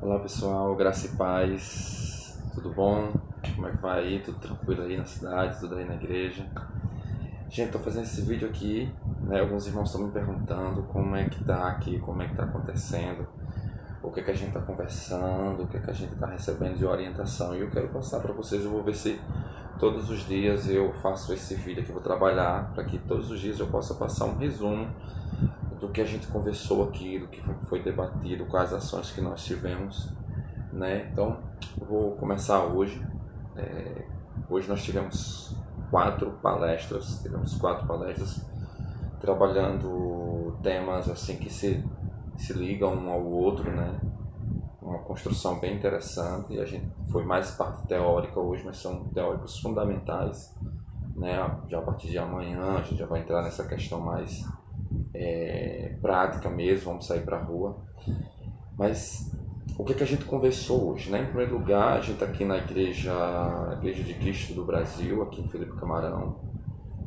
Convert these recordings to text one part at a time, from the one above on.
Olá pessoal, graça e paz, tudo bom? Como é que vai aí? Tudo tranquilo aí na cidade, tudo aí na igreja? Gente, tô fazendo esse vídeo aqui, né? Alguns irmãos estão me perguntando como é que tá aqui, como é que tá acontecendo, o que é que a gente tá conversando, o que é que a gente tá recebendo de orientação. E eu quero passar para vocês, eu vou ver se todos os dias eu faço esse vídeo aqui, vou trabalhar para que todos os dias eu possa passar um resumo do que a gente conversou aqui, do que foi debatido, quais ações que nós tivemos, né? Então, eu vou começar hoje. Hoje nós tivemos quatro palestras trabalhando temas assim que se ligam um ao outro, né? Uma construção bem interessante. E a gente foi mais parte teórica hoje, mas são teóricos fundamentais, né? Já a partir de amanhã a gente já vai entrar nessa questão mais prática mesmo, vamos sair para a rua. Mas o que a gente conversou hoje, né? Em primeiro lugar, a gente está aqui na Igreja de Cristo do Brasil, aqui em Felipe Camarão.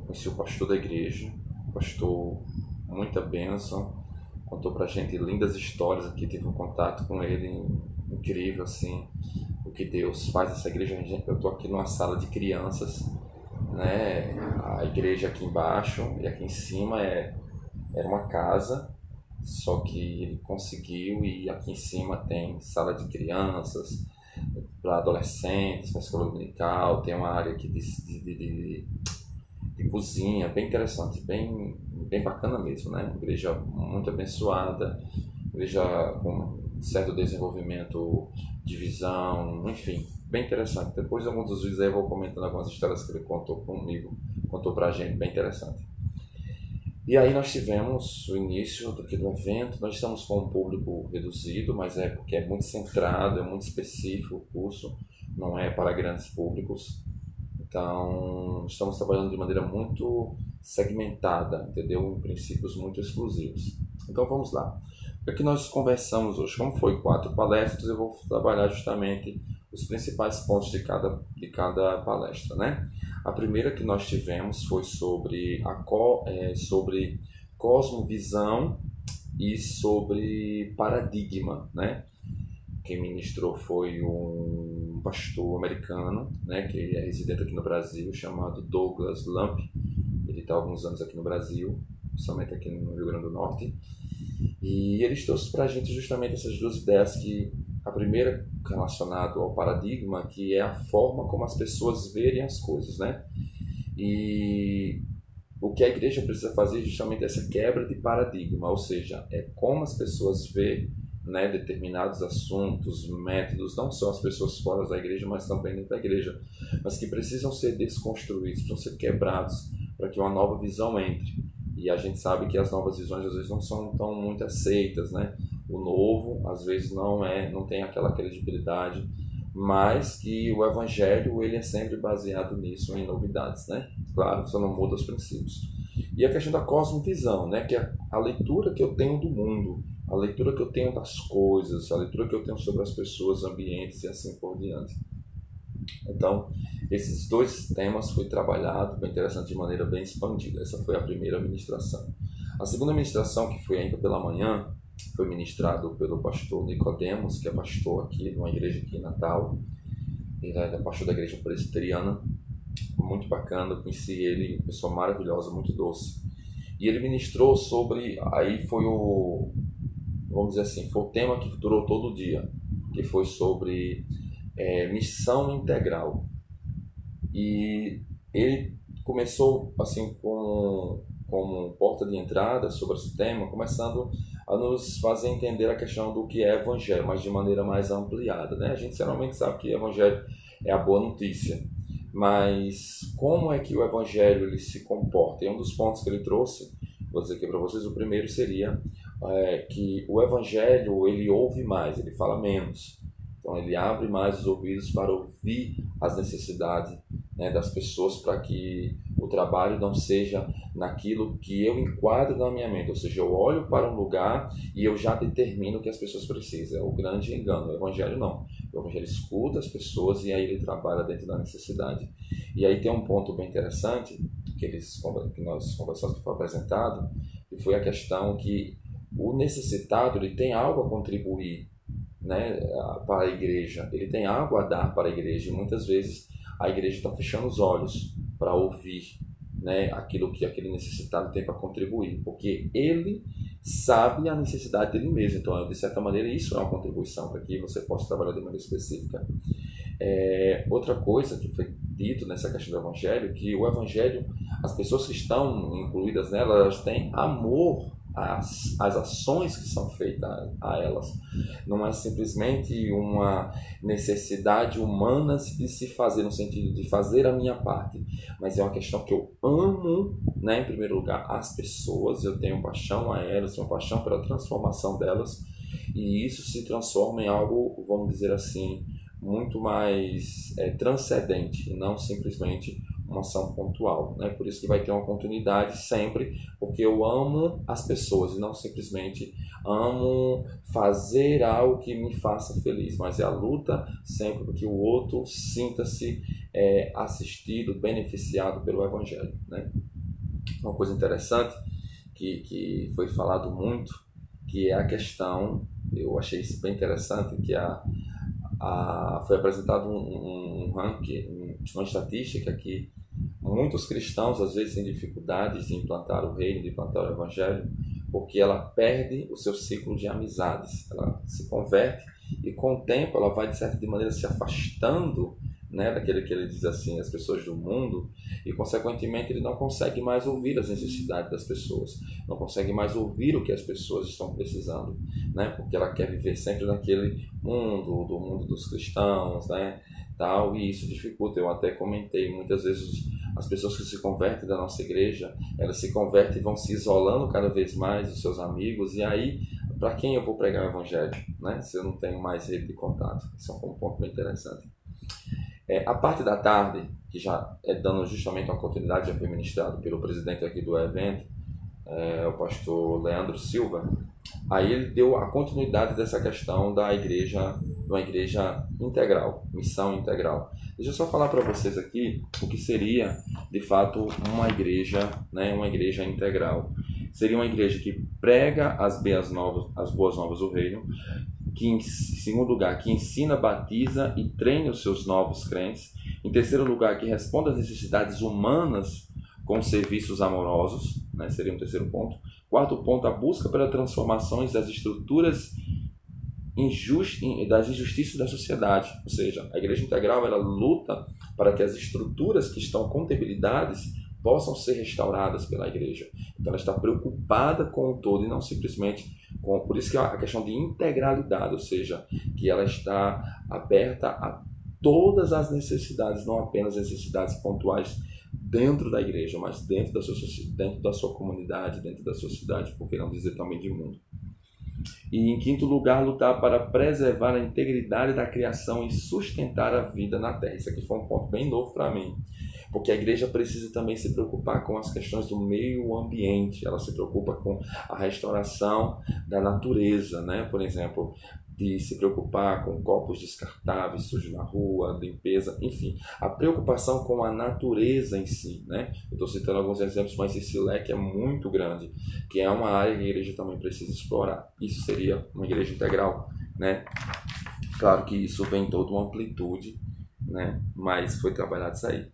Conheci o pastor da igreja, pastor, muita bênção, contou pra gente lindas histórias aqui, tive um contato com ele incrível, assim, o que Deus faz nessa igreja. Eu estou aqui numa sala de crianças, né? A igreja aqui embaixo e aqui em cima era uma casa, só que ele conseguiu, e aqui em cima tem sala de crianças, para adolescentes, para escola dominical, tem uma área aqui de cozinha, bem interessante, bem bacana mesmo, né? Igreja muito abençoada, igreja com certo desenvolvimento de visão, enfim, bem interessante. Depois alguns dos vídeos aí eu vou comentando algumas histórias que ele contou comigo, contou pra gente, bem interessante. E aí nós tivemos o início do evento. Nós estamos com um público reduzido, mas é porque é muito centrado, é muito específico o curso, não é para grandes públicos. Então, estamos trabalhando de maneira muito segmentada, entendeu? Em princípios muito exclusivos. Então, vamos lá. O que nós conversamos hoje? Como foi 4 palestras, eu vou trabalhar justamente os principais pontos de cada palestra, né? A primeira que nós tivemos foi sobre sobre cosmovisão e sobre paradigma, né? Quem ministrou foi um pastor americano, né, que é residente aqui no Brasil, chamado Douglas Lamp. Ele está há alguns anos aqui no Brasil, principalmente aqui no Rio Grande do Norte. E ele trouxe para a gente justamente essas duas ideias, que a primeira relacionada ao paradigma, que é a forma como as pessoas verem as coisas, né? E o que a igreja precisa fazer é justamente essa quebra de paradigma, ou seja, é como as pessoas veem, né, determinados assuntos, métodos, não só as pessoas fora da igreja, mas também dentro da igreja, mas que precisam ser desconstruídos, precisam ser quebrados para que uma nova visão entre. E a gente sabe que as novas visões às vezes não são tão muito aceitas, né? O novo às vezes não tem aquela credibilidade, mas que o evangelho ele é sempre baseado nisso, em novidades, né? Claro, só não muda os princípios. E a questão da cosmovisão, né? Que é a leitura que eu tenho do mundo, a leitura que eu tenho das coisas, a leitura que eu tenho sobre as pessoas, ambientes e assim por diante. Então, esses dois temas foi trabalhado bem interessante, de maneira bem expandida. Essa foi a primeira ministração. A segunda ministração, que foi ainda pela manhã, foi ministrado pelo pastor Nicodemos, que é pastor aqui de uma igreja aqui em Natal. Ele é pastor da igreja presbiteriana, muito bacana, eu conheci ele, pessoa maravilhosa, muito doce. E ele ministrou sobre, aí foi vamos dizer assim, foi o tema que durou todo o dia, que foi sobre missão integral. E ele começou assim como porta de entrada sobre esse tema, começando a nos fazer entender a questão do que é evangelho, mas de maneira mais ampliada, né? A gente geralmente sabe que evangelho é a boa notícia, mas como é que o evangelho ele se comporta? E um dos pontos que ele trouxe, vou dizer aqui para vocês, o primeiro seria que o evangelho ele ouve mais, ele fala menos. Então ele abre mais os ouvidos para ouvir as necessidades, né, das pessoas, para que o trabalho não seja naquilo que eu enquadro na minha mente, ou seja, eu olho para um lugar e eu já determino o que as pessoas precisam. É o grande engano. O evangelho não. O evangelho escuta as pessoas e aí ele trabalha dentro da necessidade. E aí tem um ponto bem interessante que nós conversamos, que foi apresentado, que foi a questão que o necessitado ele tem algo a contribuir né, para a igreja, ele tem algo a dar para a igreja, e muitas vezes a igreja está fechando os olhos para ouvir, né, aquilo que aquele necessitado tem para contribuir, porque ele sabe a necessidade dele mesmo. Então, de certa maneira, isso é uma contribuição para que você possa trabalhar de maneira específica. Outra coisa que foi dito nessa questão do Evangelho, que o Evangelho, as pessoas que estão incluídas nela, elas têm amor às ações que são feitas a elas. Não é simplesmente uma necessidade humana de se fazer, no sentido de fazer a minha parte, mas é uma questão que eu amo, né, em primeiro lugar, as pessoas, eu tenho paixão a elas, tenho paixão pela transformação delas, e isso se transforma em algo, vamos dizer assim, muito mais transcendente, e não simplesmente uma ação pontual, né? Por isso que vai ter uma continuidade sempre, porque eu amo as pessoas e não simplesmente amo fazer algo que me faça feliz, mas é a luta sempre para que o outro sinta-se assistido, beneficiado pelo Evangelho, né? Uma coisa interessante que foi falado muito, que é a questão, eu achei isso bem interessante, que foi apresentado um ranking, uma estatística que muitos cristãos às vezes têm dificuldades de implantar o reino, de implantar o Evangelho, porque ela perde o seu ciclo de amizades, ela se converte e com o tempo ela vai de certa maneira se afastando, né, daquele que ele diz assim, as pessoas do mundo, e consequentemente ele não consegue mais ouvir as necessidades das pessoas, não consegue mais ouvir o que as pessoas estão precisando, né, porque ela quer viver sempre naquele mundo, do mundo dos cristãos, né, tal, e isso dificulta. Eu até comentei, muitas vezes as pessoas que se convertem da nossa igreja, elas se convertem e vão se isolando cada vez mais dos seus amigos, e aí, para quem eu vou pregar o Evangelho, né, se eu não tenho mais rede de contato? Isso é um ponto bem interessante. A parte da tarde, que já dando justamente uma continuidade, já foi ministrado pelo presidente aqui do evento, o pastor Leandro Silva. Aí ele deu a continuidade dessa questão da igreja, uma igreja integral, missão integral. Deixa eu só falar para vocês aqui o que seria, de fato, uma igreja, né, uma igreja integral. Seria uma igreja que prega as boas novas do reino, que, em segundo lugar, que ensina, batiza e treina os seus novos crentes. Em terceiro lugar, que responde às necessidades humanas com serviços amorosos, né, seria um terceiro ponto. Quarto ponto, a busca pelas transformações das estruturas das injustiças da sociedade. Ou seja, a igreja integral ela luta para que as estruturas que estão com debilidades possam ser restauradas pela igreja. Então ela está preocupada com o todo e não simplesmente com... Por isso que a questão de integralidade, ou seja, que ela está aberta a todas as necessidades, não apenas necessidades pontuais dentro da igreja, mas dentro da sua comunidade, dentro da sua cidade, por que não dizer também de mundo. E em quinto lugar, lutar para preservar a integridade da criação e sustentar a vida na terra. Isso aqui foi um ponto bem novo para mim, porque a igreja precisa também se preocupar com as questões do meio ambiente, ela se preocupa com a restauração da natureza, né? Por exemplo, de se preocupar com copos descartáveis sujos na rua, limpeza, enfim, a preocupação com a natureza em si, né? Eu estou citando alguns exemplos, mas esse leque é muito grande, que é uma área que a igreja também precisa explorar. Isso seria uma igreja integral, né? Claro que isso vem em toda uma amplitude, né? Mas foi trabalhado isso aí.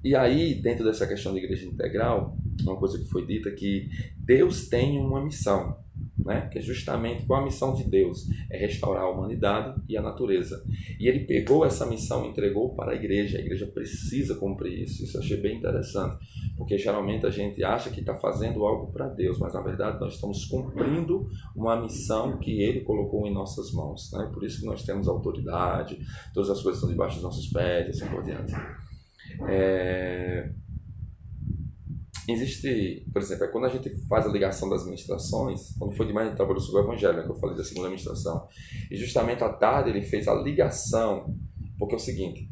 E aí, dentro dessa questão de igreja integral, uma coisa que foi dita é que Deus tem uma missão, né? Que é justamente qual a missão de Deus? É restaurar a humanidade e a natureza. E ele pegou essa missão e entregou para a igreja precisa cumprir isso. Isso eu achei bem interessante, porque geralmente a gente acha que está fazendo algo para Deus, mas na verdade nós estamos cumprindo uma missão que ele colocou em nossas mãos, né? Por isso que nós temos autoridade, todas as coisas estão debaixo dos nossos pés, assim por diante. Existe, por exemplo, quando a gente faz a ligação das ministrações, quando foi demais a gente trabalhou sobre o Evangelho, né, que eu falei da segunda ministração, e justamente à tarde ele fez a ligação, porque é o seguinte,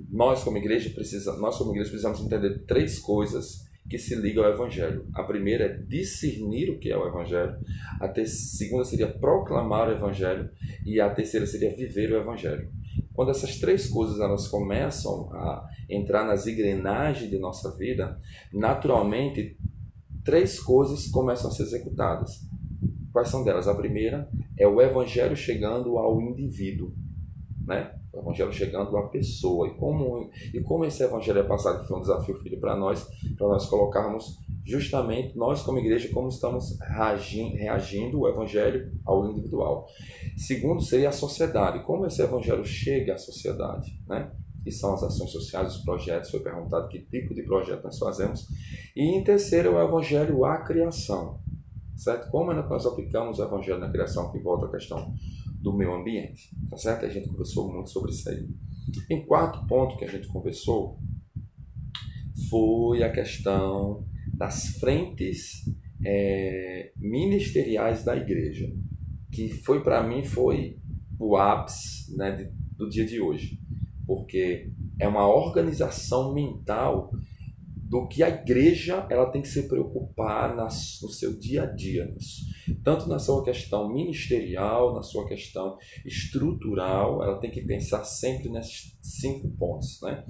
nós como igreja precisamos entender três coisas que se ligam ao Evangelho. A primeira é discernir o que é o Evangelho, a segunda seria proclamar o Evangelho e a terceira seria viver o Evangelho. Quando essas três coisas elas começam a entrar nas engrenagens de nossa vida, naturalmente, três coisas começam a ser executadas. Quais são delas? A primeira é o evangelho chegando ao indivíduo, né? O evangelho chegando à pessoa. E como esse evangelho é passado, que foi um desafio, filho, para nós colocarmos justamente, nós como igreja, como estamos reagindo o evangelho ao individual. Segundo, seria a sociedade. Como esse evangelho chega à sociedade, né? Que são as ações sociais, os projetos. Foi perguntado que tipo de projeto nós fazemos. E em terceiro, é o evangelho à criação, certo? Como é que nós aplicamos o evangelho na criação, que volta à questão do meio ambiente, tá certo? A gente conversou muito sobre isso aí. Em quarto ponto que a gente conversou foi a questão das frentes ministeriais da igreja, que foi para mim foi o ápice, né, do dia de hoje, porque é uma organização mental do que a igreja ela tem que se preocupar no seu dia a dia, tanto na sua questão ministerial, na sua questão estrutural. Ela tem que pensar sempre nesses 5 pontos, né?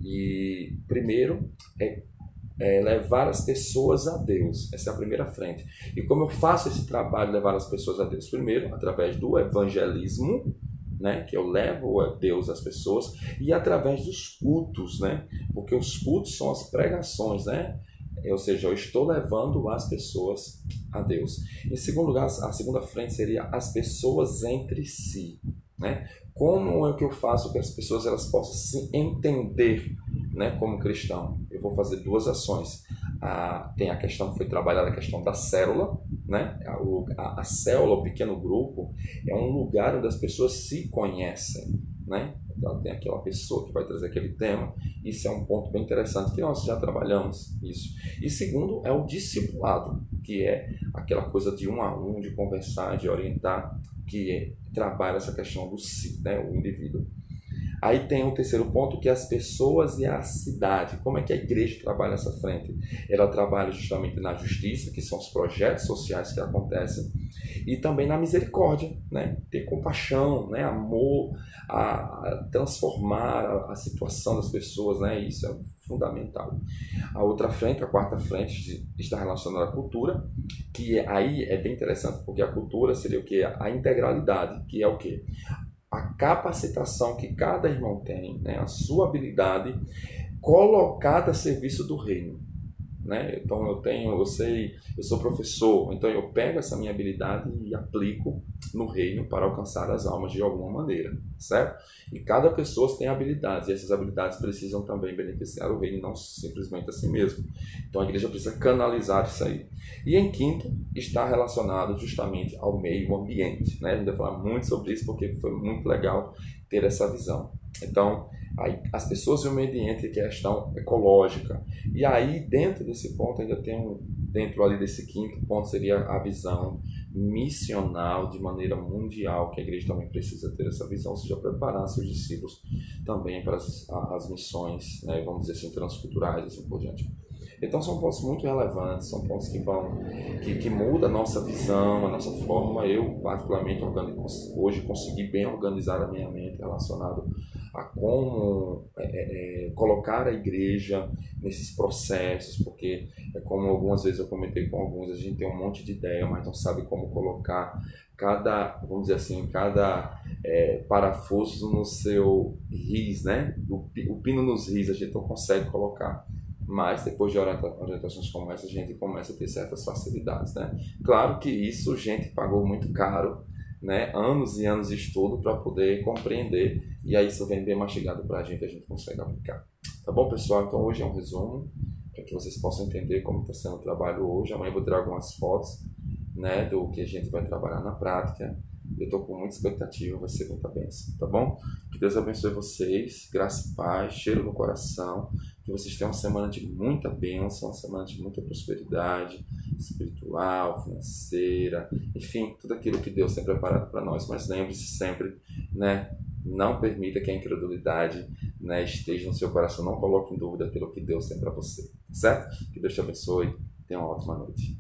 E primeiro é levar as pessoas a Deus. Essa é a primeira frente. E como eu faço esse trabalho de levar as pessoas a Deus? Primeiro, através do evangelismo, né, que eu levo a Deus às pessoas, e através dos cultos, né, porque os cultos são as pregações, né, ou seja, eu estou levando as pessoas a Deus. Em segundo lugar, a segunda frente seria as pessoas entre si, né, como é que eu faço que as pessoas elas possam se entender, né, como cristão? Eu vou fazer 2 ações. Tem a questão que foi trabalhada, a questão da célula, né? A célula, o pequeno grupo, é um lugar onde as pessoas se conhecem, né? Então, tem aquela pessoa que vai trazer aquele tema. Isso é um ponto bem interessante que nós já trabalhamos isso. E segundo é o discipulado, que é aquela coisa de 1 a 1, de conversar, de orientar, que trabalha essa questão do si, né? O indivíduo. Aí tem o terceiro ponto, que é as pessoas e a cidade. Como é que a igreja trabalha essa frente? Ela trabalha justamente na justiça, que são os projetos sociais que acontecem, e também na misericórdia, né? Ter compaixão, né? Amor, a transformar a situação das pessoas, né? Isso é fundamental. A outra frente, a quarta frente, está relacionada à cultura, que aí é bem interessante, porque a cultura seria o quê? A integralidade, que é o quê? A capacitação que cada irmão tem, né, a sua habilidade colocada a serviço do reino, né? Então eu sou professor, então eu pego essa minha habilidade e aplico no reino para alcançar as almas de alguma maneira, certo? E cada pessoa tem habilidades, e essas habilidades precisam também beneficiar o reino, não simplesmente a si mesmo. Então a igreja precisa canalizar isso aí. E em quinto, está relacionado justamente ao meio ambiente, né? A gente vai falar muito sobre isso porque foi muito legal ter essa visão. Então, aí, as pessoas e o meio ambiente, que é a questão ecológica. E aí, dentro desse ponto, ainda tem dentro ali desse quinto ponto, seria a visão missional de maneira mundial, que a igreja também precisa ter essa visão, ou seja, preparar seus discípulos também para as missões, né, vamos dizer assim, transculturais, assim por diante. Então são pontos muito relevantes, são pontos que mudam a nossa visão, a nossa forma. Eu, particularmente, hoje consegui bem organizar a minha mente relacionado a como colocar a igreja nesses processos, porque como algumas vezes eu comentei com alguns, a gente tem um monte de ideia, mas não sabe como colocar vamos dizer assim, cada parafuso no seu ris, né? O pino nos ris a gente não consegue colocar. Mas depois de orientações como essa, a gente começa a ter certas facilidades, né? Claro que isso a gente pagou muito caro, né? Anos e anos de estudo para poder compreender, e aí isso vem bem mastigado para a gente consegue aplicar. Tá bom, pessoal? Então hoje é um resumo para que vocês possam entender como está sendo o trabalho hoje. Amanhã eu vou tirar algumas fotos, né, do que a gente vai trabalhar na prática. Eu estou com muita expectativa, vai ser muita bênção, tá bom? Que Deus abençoe vocês, graça e paz, cheiro no coração, que vocês tenham uma semana de muita bênção, uma semana de muita prosperidade espiritual, financeira, enfim, tudo aquilo que Deus tem preparado para nós. Mas lembre-se sempre, né, não permita que a incredulidade, né, esteja no seu coração, não coloque em dúvida aquilo que Deus tem para você, certo? Que Deus te abençoe, tenha uma ótima noite.